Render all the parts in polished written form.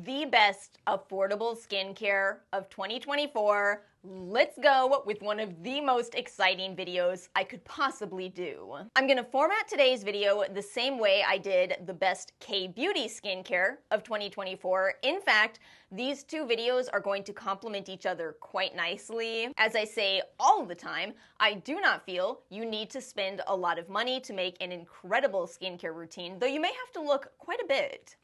the best affordable skincare of 2024. Let's go with one of the most exciting videos I could possibly do. I'm gonna format today's video the same way I did the best K-beauty skincare of 2024. In fact, these two videos are going to complement each other quite nicely. As I say all the time, I do not feel you need to spend a lot of money to make an incredible skincare routine, though you may have to look quite a bit.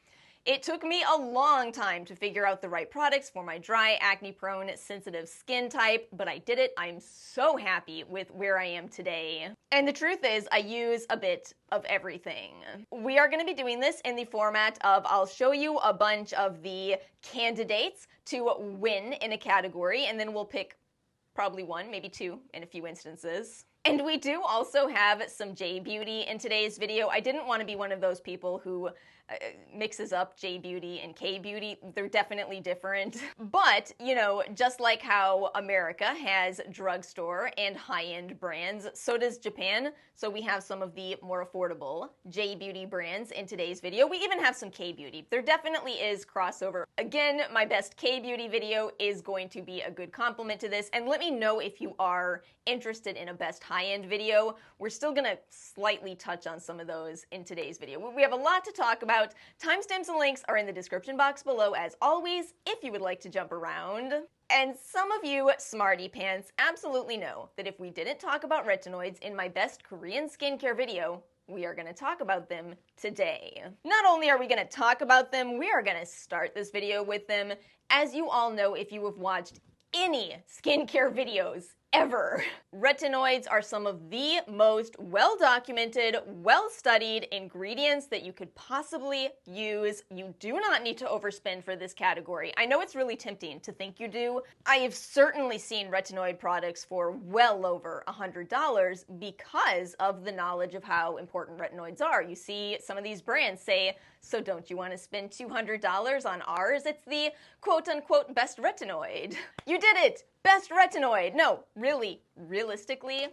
It took me a long time to figure out the right products for my dry, acne-prone, sensitive skin type, but I did it. I'm so happy with where I am today. And the truth is, I use a bit of everything. We are going to be doing this in the format of I'll show you a bunch of the candidates to win in a category, and then we'll pick probably one, maybe two in a few instances. And we do also have some J-beauty in today's video. I didn't want to be one of those people who mixes up J-beauty and K-beauty. They're definitely different. But, you know, just like how America has drugstore and high-end brands, so does Japan. So we have some of the more affordable J-beauty brands in today's video. We even have some K-beauty. There definitely is crossover. Again, my best K-beauty video is going to be a good complement to this. And let me know if you are interested in a best high-end video. We're still gonna slightly touch on some of those in today's video. We have a lot to talk about. Timestamps and links are in the description box below as always if you would like to jump around. And some of you smarty pants absolutely know that if we didn't talk about retinoids in my best Korean skincare video, we are going to talk about them today. Not only are we going to talk about them, we are going to start this video with them. As you all know, if you have watched any skincare videos ever, retinoids are some of the most well-documented, well-studied ingredients that you could possibly use. You do not need to overspend for this category. I know it's really tempting to think you do. I have certainly seen retinoid products for well over $100 because of the knowledge of how important retinoids are. You see some of these brands say, so don't you want to spend $200 on ours? It's the quote-unquote best retinoid. You did it! Best retinoid! No, really, realistically,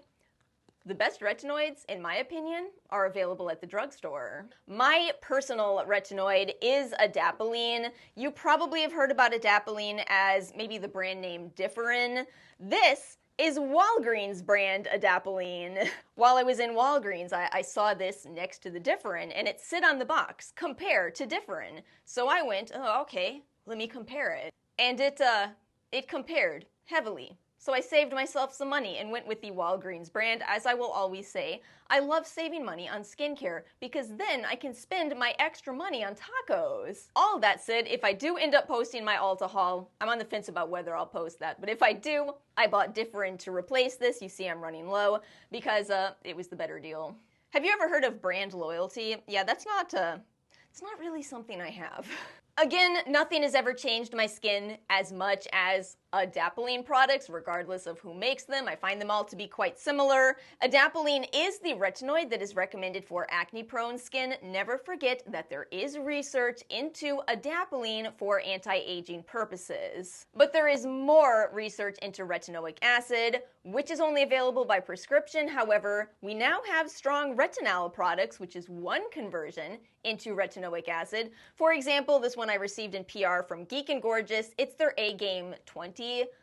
the best retinoids, in my opinion, are available at the drugstore. My personal retinoid is adapalene. You probably have heard about adapalene as maybe the brand name Differin. This is Walgreens brand adapalene. While I was in Walgreens, I saw this next to the Differin, and it said on the box, compare to Differin. So I went, oh, okay, let me compare it. And it compared heavily. So I saved myself some money and went with the Walgreens brand. As I will always say, I love saving money on skincare because then I can spend my extra money on tacos. All that said, if I do end up posting my Ulta haul, I'm on the fence about whether I'll post that, but if I do, I bought Differin to replace this. You see I'm running low because it was the better deal. Have you ever heard of brand loyalty? Yeah, it's not really something I have. Again, nothing has ever changed my skin as much as adapalene products, regardless of who makes them. I find them all to be quite similar. Adapalene is the retinoid that is recommended for acne-prone skin. Never forget that there is research into adapalene for anti-aging purposes. But there is more research into retinoic acid, which is only available by prescription. However, we now have strong retinol products, which is one conversion into retinoic acid. For example, this one I received in PR from Geek and Gorgeous. It's their A-Game 20.2%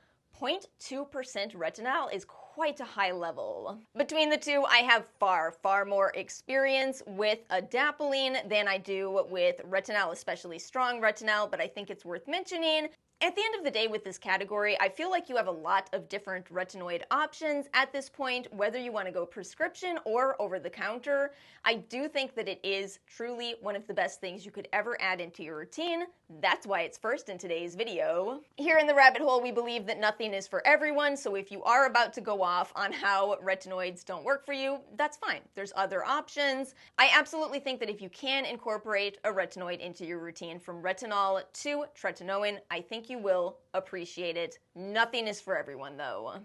retinol is quite a high level. Between the two, I have far more experience with adapalene than I do with retinol, especially strong retinol, but I think it's worth mentioning. At the end of the day with this category, I feel like you have a lot of different retinoid options at this point, whether you want to go prescription or over the counter. I do think that it is truly one of the best things you could ever add into your routine. That's why it's first in today's video. Here in the rabbit hole, we believe that nothing is for everyone, so if you are about to go off on how retinoids don't work for you, that's fine. There's other options. I absolutely think that if you can incorporate a retinoid into your routine from retinol to tretinoin, I think you will appreciate it. Nothing is for everyone though.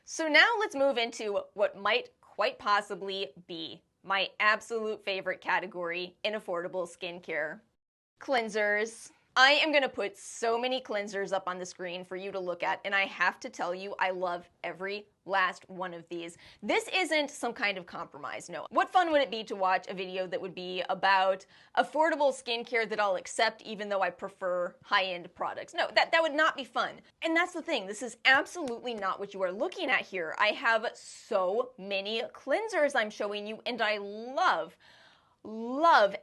So now let's move into what might quite possibly be my absolute favorite category in affordable skincare. Cleansers. I am gonna put so many cleansers up on the screen for you to look at, and I have to tell you, I love every last one of these. This isn't some kind of compromise, no. What fun would it be to watch a video that would be about affordable skincare that I'll accept even though I prefer high-end products? No, that would not be fun. And that's the thing, this is absolutely not what you are looking at here. I have so many cleansers I'm showing you, and I love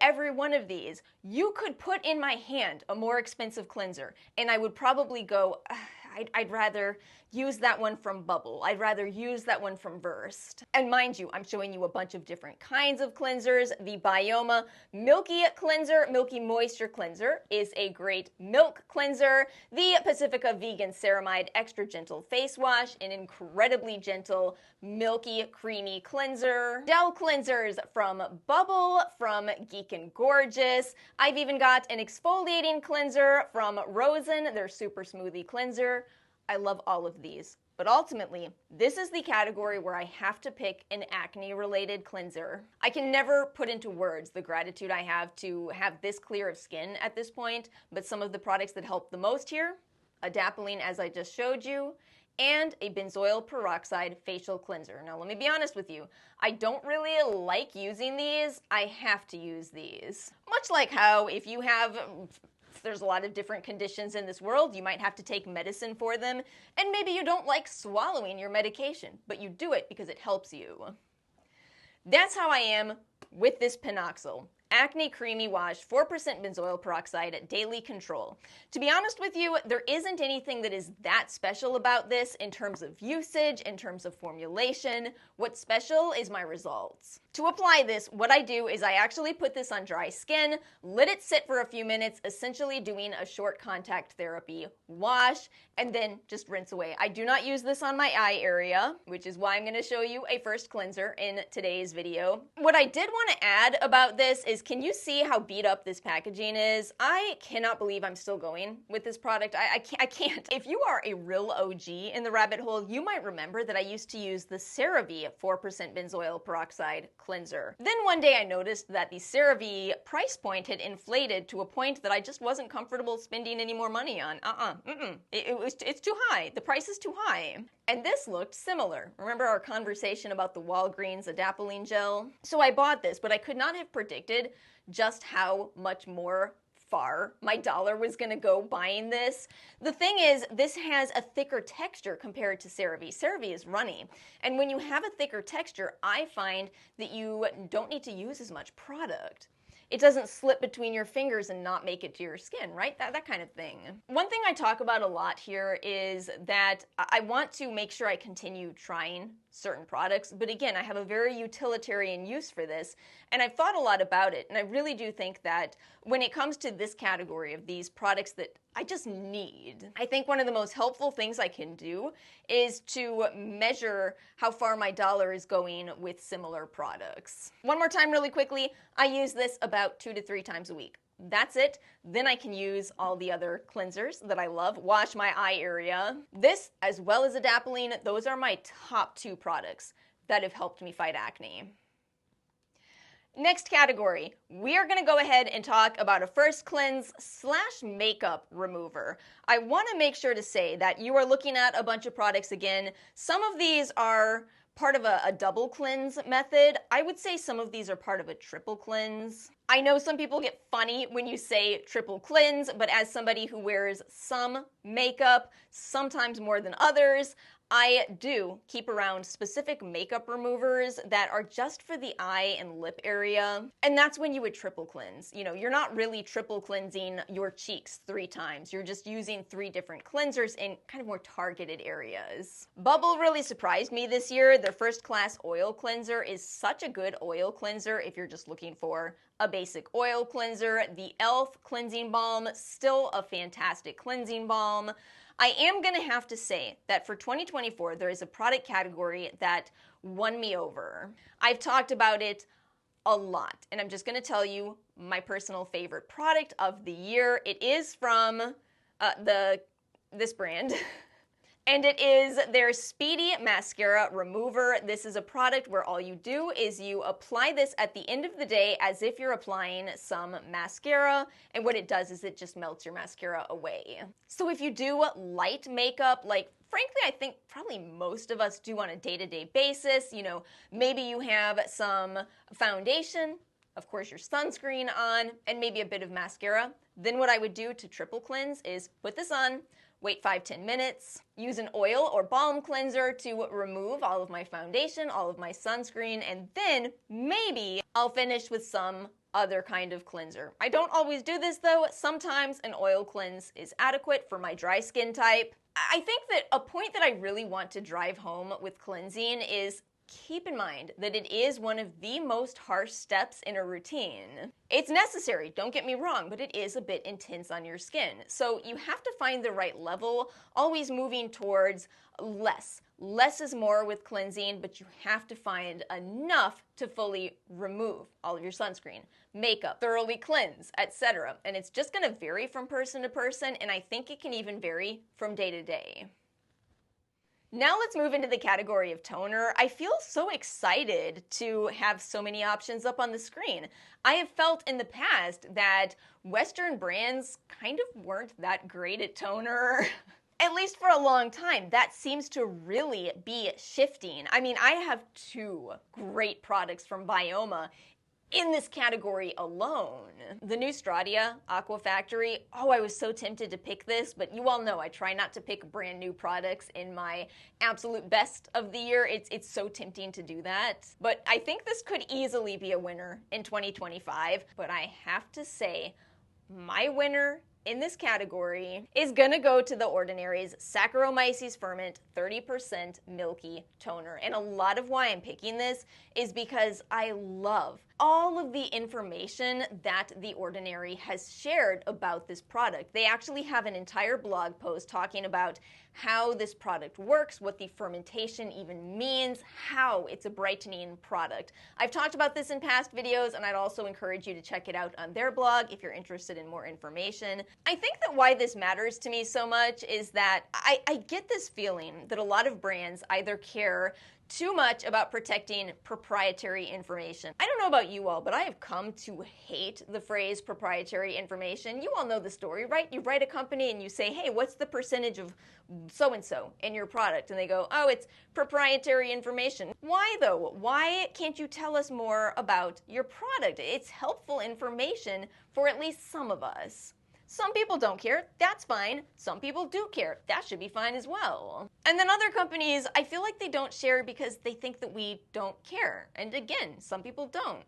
every one of these. You could put in my hand a more expensive cleanser, and I would probably go, I'd rather use that one from Bubble. I'd rather use that one from Versed. And mind you, I'm showing you a bunch of different kinds of cleansers. The Bioma Milky Cleanser, Milky Moisture Cleanser is a great milk cleanser. The Pacifica Vegan Ceramide Extra Gentle Face Wash, an incredibly gentle, milky, creamy cleanser. Gel cleansers from Bubble, from Geek and Gorgeous. I've even got an exfoliating cleanser from Rosen, their Super Smoothie Cleanser. I love all of these, but ultimately, this is the category where I have to pick an acne-related cleanser. I can never put into words the gratitude I have to have this clear of skin at this point, but some of the products that help the most here, adapalene as I just showed you, and a benzoyl peroxide facial cleanser. Now let me be honest with you, I don't really like using these, I have to use these. Much like how if there's a lot of different conditions in this world, you might have to take medicine for them, and maybe you don't like swallowing your medication, but you do it because it helps you. That's how I am with this Pinoxyl Acne Creamy Wash 4% Benzoyl Peroxide Daily Control. To be honest with you, there isn't anything that is that special about this in terms of usage, in terms of formulation. What's special is my results. To apply this, what I do is I actually put this on dry skin, let it sit for a few minutes, essentially doing a short contact therapy wash, and then just rinse away. I do not use this on my eye area, which is why I'm going to show you a first cleanser in today's video. What I did want to add about this is, can you see how beat up this packaging is? I cannot believe I'm still going with this product. I can't. If you are a real OG in the rabbit hole, you might remember that I used to use the CeraVe 4% benzoyl peroxide cleanser. Then one day I noticed that the CeraVe price point had inflated to a point that I just wasn't comfortable spending any more money on. It's too high. The price is too high. And this looked similar. Remember our conversation about the Walgreens adapalene gel? So I bought this, but I could not have predicted just how much more far my dollar was gonna go buying this. The thing is, this has a thicker texture compared to CeraVe. CeraVe is runny. And when you have a thicker texture, I find that you don't need to use as much product. It doesn't slip between your fingers and not make it to your skin, right? That kind of thing. One thing I talk about a lot here is that I want to make sure I continue trying certain products, but again, I have a very utilitarian use for this, and I've thought a lot about it, and I really do think that when it comes to this category of these products that I just need, I think one of the most helpful things I can do is to measure how far my dollar is going with similar products. One more time really quickly, I use this about 2 to 3 times a week. That's it. Then I can use all the other cleansers that I love, wash my eye area. This, as well as adapalene, those are my top 2 products that have helped me fight acne. Next category, we are going to go ahead and talk about a first cleanse / makeup remover. I want to make sure to say that you are looking at a bunch of products again. Some of these are part of a double cleanse method. I would say some of these are part of a triple cleanse. I know some people get funny when you say triple cleanse, but as somebody who wears some makeup, sometimes more than others, I do keep around specific makeup removers that are just for the eye and lip area. And that's when you would triple cleanse. You know, you're not really triple cleansing your cheeks 3 times. You're just using 3 different cleansers in kind of more targeted areas. Bubble really surprised me this year. Their first class oil cleanser is such a good oil cleanser if you're just looking for a basic oil cleanser. The e.l.f. cleansing balm, still a fantastic cleansing balm. I am going to have to say that for 2024, there is a product category that won me over. I've talked about it a lot, and I'm just going to tell you my personal favorite product of the year. It is from this brand. And it is their Speedy Mascara Remover. This is a product where all you do is you apply this at the end of the day as if you're applying some mascara, and what it does is it just melts your mascara away. So if you do light makeup, like frankly I think probably most of us do on a day-to-day basis, you know, maybe you have some foundation, of course your sunscreen on, and maybe a bit of mascara, then what I would do to triple cleanse is put this on, wait 5-10 minutes, use an oil or balm cleanser to remove all of my foundation, all of my sunscreen, and then maybe I'll finish with some other kind of cleanser. I don't always do this though. Sometimes an oil cleanse is adequate for my dry skin type. I think that a point that I really want to drive home with cleansing is keep in mind that it is one of the most harsh steps in a routine. It's necessary, don't get me wrong, but it is a bit intense on your skin. So you have to find the right level, always moving towards less. Less is more with cleansing, but you have to find enough to fully remove all of your sunscreen, makeup, thoroughly cleanse, etc. And it's just going to vary from person to person, and I think it can even vary from day to day. Now let's move into the category of toner. I feel so excited to have so many options up on the screen. I have felt in the past that Western brands kind of weren't that great at toner. At least for a long time. That seems to really be shifting. I mean, I have two great products from Bioma in this category alone. The new Stratia Aqua Factory, oh, I was so tempted to pick this, but you all know I try not to pick brand new products in my absolute best of the year. It's so tempting to do that. But I think this could easily be a winner in 2025, but I have to say, my winner in this category is gonna go to The Ordinary's Saccharomyces Ferment 30% Milky Toner. And a lot of why I'm picking this is because I love all of the information that The Ordinary has shared about this product. They actually have an entire blog post talking about how this product works, what the fermentation even means, how it's a brightening product. I've talked about this in past videos, and I'd also encourage you to check it out on their blog if you're interested in more information. I think that why this matters to me so much is that I get this feeling that a lot of brands either care too much about protecting proprietary information. I don't know about you all, but I have come to hate the phrase proprietary information. You all know the story, right? You write a company and you say, hey, what's the percentage of so-and-so in your product? And they go, oh, it's proprietary information. Why though? Why can't you tell us more about your product? It's helpful information for at least some of us. Some people don't care, that's fine. Some people do care, that should be fine as well. And then other companies, I feel like they don't share because they think that we don't care. And again, some people don't,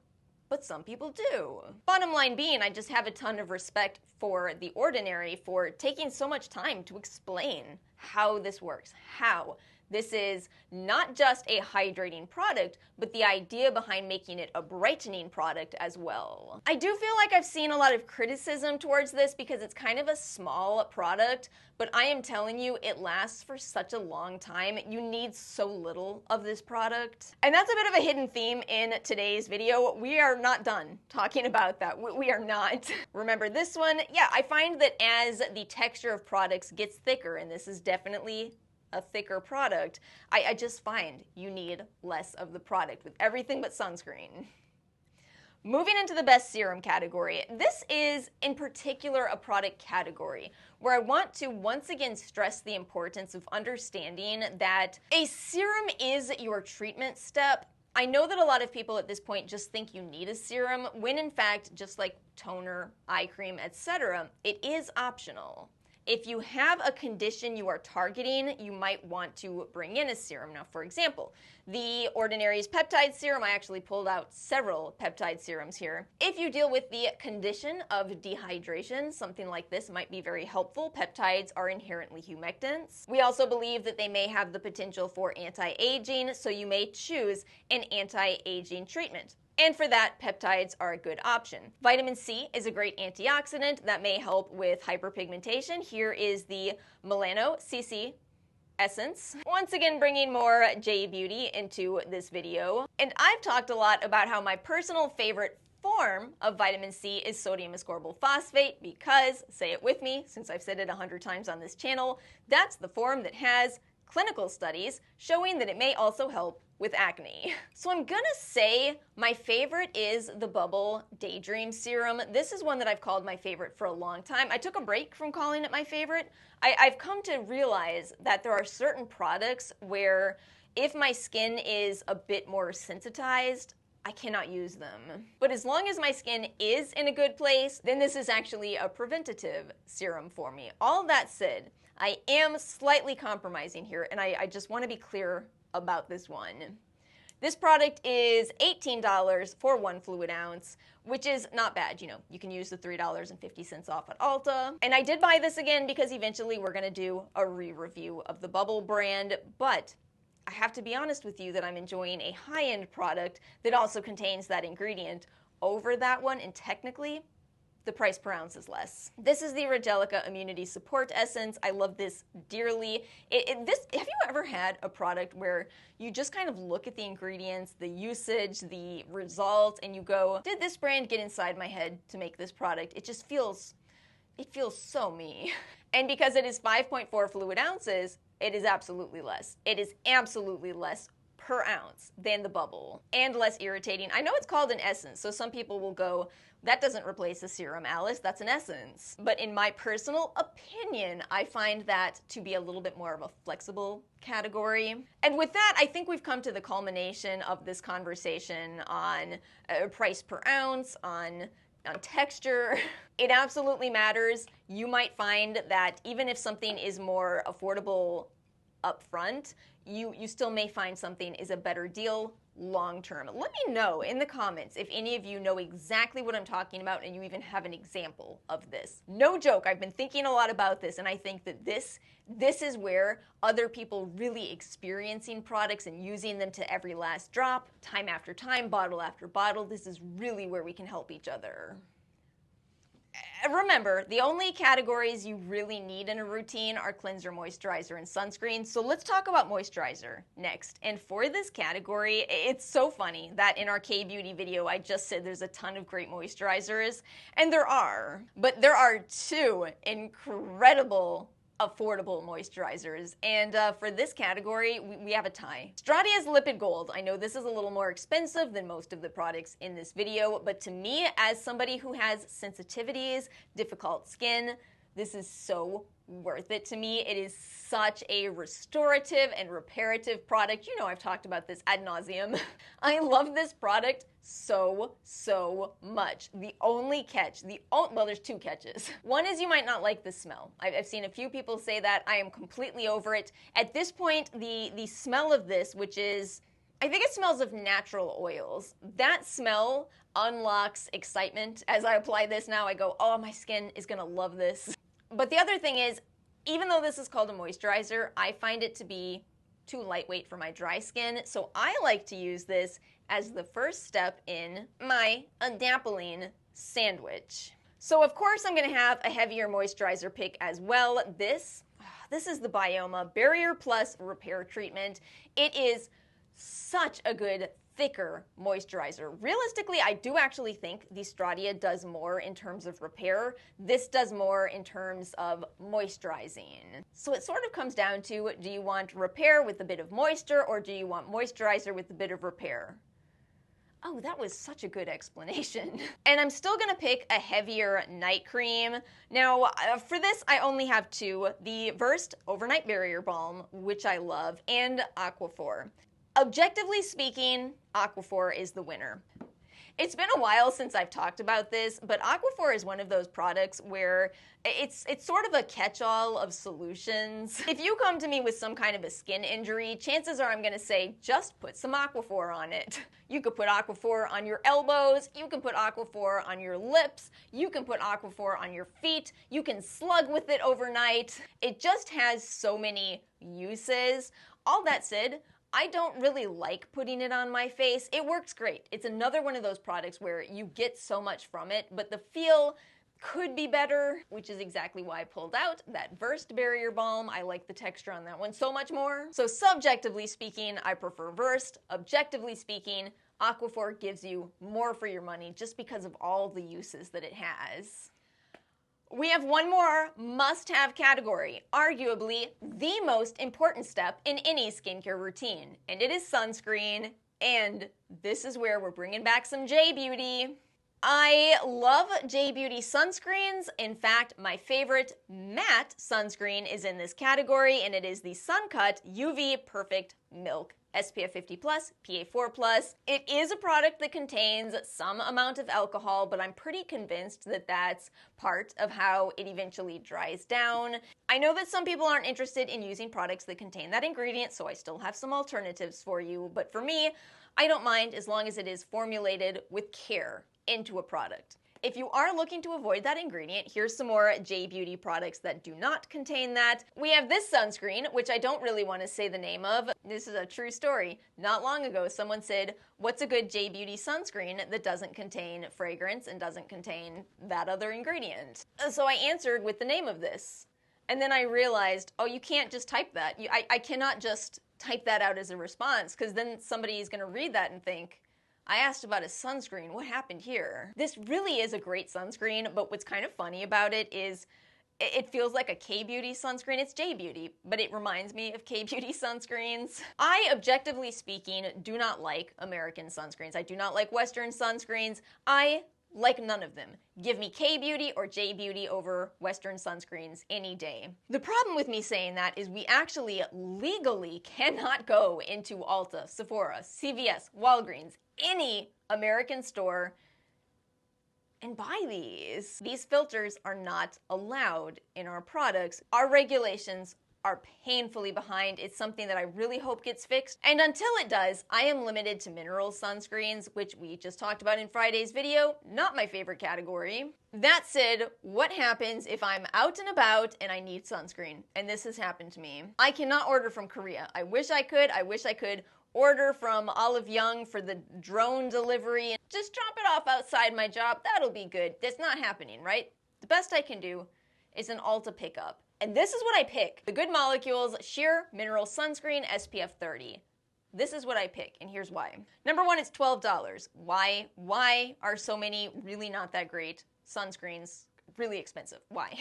but some people do. Bottom line being, I just have a ton of respect for The Ordinary for taking so much time to explain how this works, how this is not just a hydrating product, but the idea behind making it a brightening product as well. I do feel like I've seen a lot of criticism towards this because it's kind of a small product, but I am telling you, it lasts for such a long time. You need so little of this product. And that's a bit of a hidden theme in today's video. We are not done talking about that. We are not. Remember this one? Yeah, I find that as the texture of products gets thicker, and this is definitely a thicker product, I just find you need less of the product with everything but sunscreen. Moving into the best serum category, this is in particular a product category where I want to once again stress the importance of understanding that a serum is your treatment step. I know that a lot of people at this point just think you need a serum, when in fact, just like toner, eye cream, etc., it is optional. If you have a condition you are targeting, you might want to bring in a serum. Now, for example, The Ordinary's peptide serum, I actually pulled out several peptide serums here. If you deal with the condition of dehydration, something like this might be very helpful. Peptides are inherently humectants. We also believe that they may have the potential for anti-aging, so you may choose an anti-aging treatment. And for that, peptides are a good option. Vitamin C is a great antioxidant that may help with hyperpigmentation. Here is the Melano CC Essence. Once again, bringing more J Beauty into this video. And I've talked a lot about how my personal favorite form of vitamin C is sodium ascorbyl phosphate because, say it with me, since I've said it 100 times on this channel, that's the form that has clinical studies showing that it may also help with acne. So I'm gonna say my favorite is the Bubble Daydream Serum. This is one that I've called my favorite for a long time. I took a break from calling it my favorite. I've come to realize that there are certain products where if my skin is a bit more sensitized, I cannot use them. But as long as my skin is in a good place, then this is actually a preventative serum for me. All that said, I am slightly compromising here, and I just want to be clear about this one. This product is $18 for 1 fluid ounce, which is not bad. You know, you can use the $3.50 off at Ulta. And I did buy this again because eventually we're gonna do a re-review of the Bubble brand, but I have to be honest with you that I'm enjoying a high-end product that also contains that ingredient over that one, and technically, the price per ounce is less. This is the Regelica Immunity Support Essence. I love this dearly. Have you ever had a product where you just kind of look at the ingredients, the usage, the results, and you go, did this brand get inside my head to make this product? It feels so me. And because it is 5.4 fluid ounces, it is absolutely less. It is absolutely less per ounce than the Bubble, and less irritating. I know it's called an essence, so some people will go, that doesn't replace a serum, Alice, that's an essence. But in my personal opinion, I find that to be a little bit more of a flexible category. And with that, I think we've come to the culmination of this conversation on price per ounce, on texture. It absolutely matters. You might find that even if something is more affordable up front, you still may find something is a better deal long term. Let me know in the comments if any of you know exactly what I'm talking about and you even have an example of this. No joke, I've been thinking a lot about this, and I think that this is where other people really experiencing products and using them to every last drop, time after time, bottle after bottle, this is really where we can help each other. Remember, the only categories you really need in a routine are cleanser, moisturizer, and sunscreen. So let's talk about moisturizer next. And for this category, it's so funny that in our K-Beauty video, I just said there's a ton of great moisturizers, and there are. But there are two incredible affordable moisturizers, and for this category we have a tie. Stradia's Lipid Gold. I know this is a little more expensive than most of the products in this video, but to me, as somebody who has sensitivities, difficult skin, this is so worth it to me. It is such a restorative and reparative product. You know, I've talked about this ad nauseum. I love this product so much. The only catch, well, there's two catches. One is you might not like the smell. I've seen a few people say that. I am completely over it. At this point, the smell of this, which is, I think it smells of natural oils. That smell unlocks excitement. As I apply this now, I go, oh, my skin is gonna love this. But the other thing is, even though this is called a moisturizer, I find it to be too lightweight for my dry skin, so I like to use this as the first step in my dappling sandwich. So of course I'm gonna have a heavier moisturizer pick as well. This is the Bioma Barrier Plus Repair Treatment. It is such a good, thicker moisturizer. Realistically, I do actually think the Stradia does more in terms of repair. This does more in terms of moisturizing. So it sort of comes down to, do you want repair with a bit of moisture, or do you want moisturizer with a bit of repair? Oh, that was such a good explanation. And I'm still gonna pick a heavier night cream. Now, for this, I only have two, the Versed Overnight Barrier Balm, which I love, and Aquaphor. Objectively speaking, Aquaphor is the winner. It's been a while since I've talked about this, but Aquaphor is one of those products where it's sort of a catch-all of solutions. If you come to me with some kind of a skin injury, chances are I'm gonna say, just put some Aquaphor on it. You could put Aquaphor on your elbows, you can put Aquaphor on your lips, you can put Aquaphor on your feet, you can slug with it overnight. It just has so many uses. All that said, I don't really like putting it on my face. It works great. It's another one of those products where you get so much from it, but the feel could be better, which is exactly why I pulled out that Versed Barrier Balm. I like the texture on that one so much more. So subjectively speaking, I prefer Versed. Objectively speaking, Aquaphor gives you more for your money just because of all the uses that it has. We have one more must-have category, arguably the most important step in any skincare routine, and it is sunscreen, and this is where we're bringing back some J-Beauty. I love J-Beauty sunscreens. In fact, my favorite matte sunscreen is in this category, and it is the Suncut UV Perfect Milk SPF 50+, PA4+. It is a product that contains some amount of alcohol, but I'm pretty convinced that that's part of how it eventually dries down. I know that some people aren't interested in using products that contain that ingredient, so I still have some alternatives for you, but for me, I don't mind as long as it is formulated with care into a product. If you are looking to avoid that ingredient, here's some more J-Beauty products that do not contain that. We have this sunscreen, which I don't really want to say the name of. This is a true story. Not long ago, someone said, what's a good J-Beauty sunscreen that doesn't contain fragrance and doesn't contain that other ingredient? So I answered with the name of this. And then I realized, oh, you can't just type that. I cannot just type that out as a response, because then somebody is going to read that and think, I asked about a sunscreen, what happened here? This really is a great sunscreen, but what's kind of funny about it is it feels like a K-Beauty sunscreen. It's J-Beauty, but it reminds me of K-Beauty sunscreens. I, objectively speaking, do not like American sunscreens. I do not like Western sunscreens. I like none of them. Give me K-Beauty or J-Beauty over Western sunscreens any day. The problem with me saying that is we actually legally cannot go into Ulta, Sephora, CVS, Walgreens, any American store and buy these. These filters are not allowed in our products. Our regulations are painfully behind. It's something that I really hope gets fixed. And until it does, I am limited to mineral sunscreens, which we just talked about in Friday's video. Not my favorite category. That said, what happens if I'm out and about and I need sunscreen? And this has happened to me. I cannot order from Korea. I wish I could. I wish I could order from Olive Young for the drone delivery and just drop it off outside my job. That'll be good. That's not happening, right? The best I can do is an Ulta pickup. And this is what I pick. The Good Molecules Sheer Mineral Sunscreen SPF 30. This is what I pick, and here's why. Number one, it's $12. Why are so many really not that great sunscreens really expensive? Why?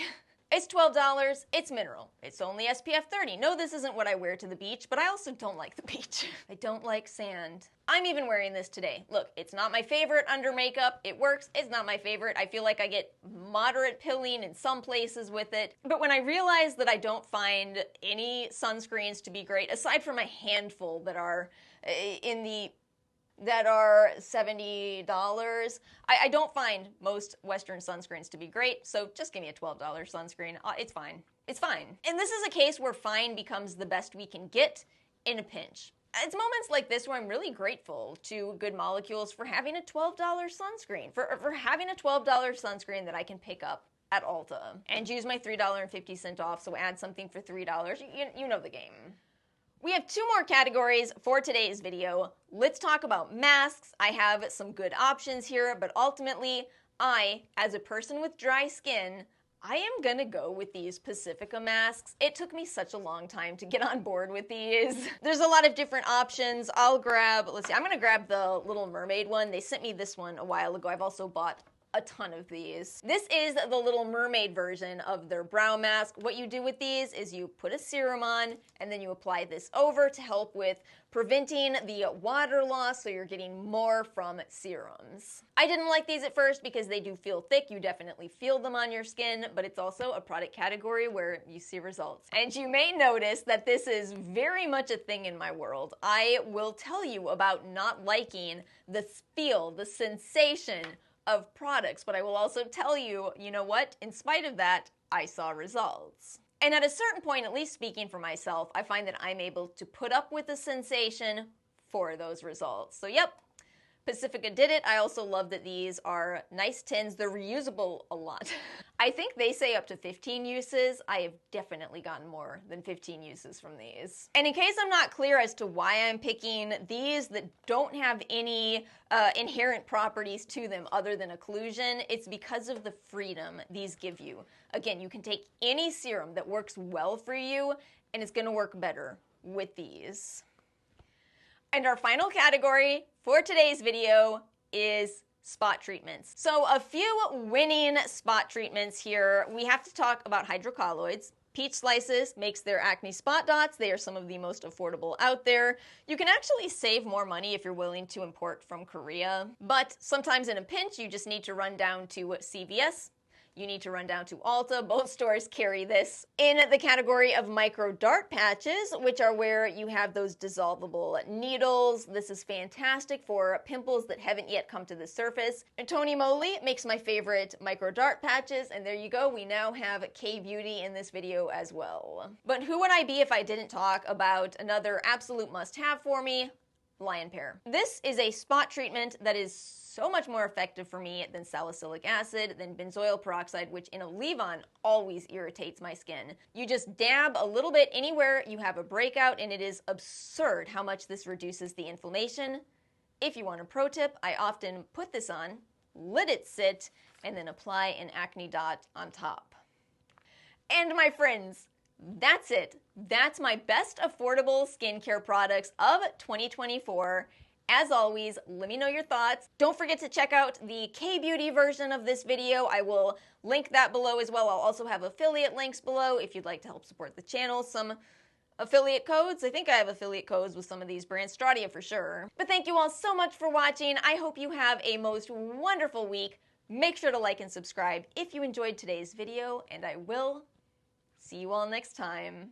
It's $12, it's mineral. It's only SPF 30. No, this isn't what I wear to the beach, but I also don't like the beach. I don't like sand. I'm even wearing this today. Look, it's not my favorite under makeup. It works, it's not my favorite. I feel like I get moderate pilling in some places with it. But when I realize that I don't find any sunscreens to be great, aside from a handful that are $70. I don't find most Western sunscreens to be great, so just give me a $12 sunscreen. It's fine. It's fine. And this is a case where fine becomes the best we can get in a pinch. It's moments like this where I'm really grateful to Good Molecules for having a $12 sunscreen, for having a $12 sunscreen that I can pick up at Ulta and use my $3.50 off, so add something for $3. You know the game. We have two more categories for today's video. Let's talk about masks. I have some good options here, but ultimately, I, as a person with dry skin, I am gonna go with these Pacifica masks. It took me such a long time to get on board with these. There's a lot of different options. I'm gonna grab the Little Mermaid one. They sent me this one a while ago. I've also bought a ton of these. This is the Little Mermaid version of their brow mask. What you do with these is you put a serum on and then you apply this over to help with preventing the water loss, so you're getting more from serums. I didn't like these at first because they do feel thick. You definitely feel them on your skin, but it's also a product category where you see results. And you may notice that this is very much a thing in my world. I will tell you about not liking the feel, the sensation of products, but I will also tell you, you know what? In spite of that, I saw results. And at a certain point, at least speaking for myself, I find that I'm able to put up with the sensation for those results. So yep, Pacifica did it. I also love that these are nice tins. They're reusable a lot. I think they say up to 15 uses. I have definitely gotten more than 15 uses from these. And in case I'm not clear as to why I'm picking these that don't have any inherent properties to them other than occlusion, it's because of the freedom these give you. Again, you can take any serum that works well for you, and it's gonna work better with these. And our final category for today's video is spot treatments. So a few winning spot treatments here. We have to talk about hydrocolloids. Peach Slices makes their acne spot dots. They are some of the most affordable out there. You can actually save more money if you're willing to import from Korea. But sometimes in a pinch, you just need to run down to CVS. You need to run down to Ulta. Both stores carry this. In the category of micro dart patches, which are where you have those dissolvable needles. This is fantastic for pimples that haven't yet come to the surface. And Tony Moly makes my favorite micro dart patches, and there you go. We now have K-Beauty in this video as well. But who would I be if I didn't talk about another absolute must-have for me? Lion Pear. This is a spot treatment that is so much more effective for me than salicylic acid, than benzoyl peroxide, which in a leave-on always irritates my skin. You just dab a little bit anywhere you have a breakout, and it is absurd how much this reduces the inflammation. If you want a pro tip, I often put this on, let it sit, and then apply an acne dot on top. And my friends, that's it. That's my best affordable skincare products of 2024. As always, let me know your thoughts. Don't forget to check out the K-Beauty version of this video. I will link that below as well. I'll also have affiliate links below if you'd like to help support the channel. Some affiliate codes. I think I have affiliate codes with some of these brands. Stratia for sure. But thank you all so much for watching. I hope you have a most wonderful week. Make sure to like and subscribe if you enjoyed today's video, and I will see you all next time.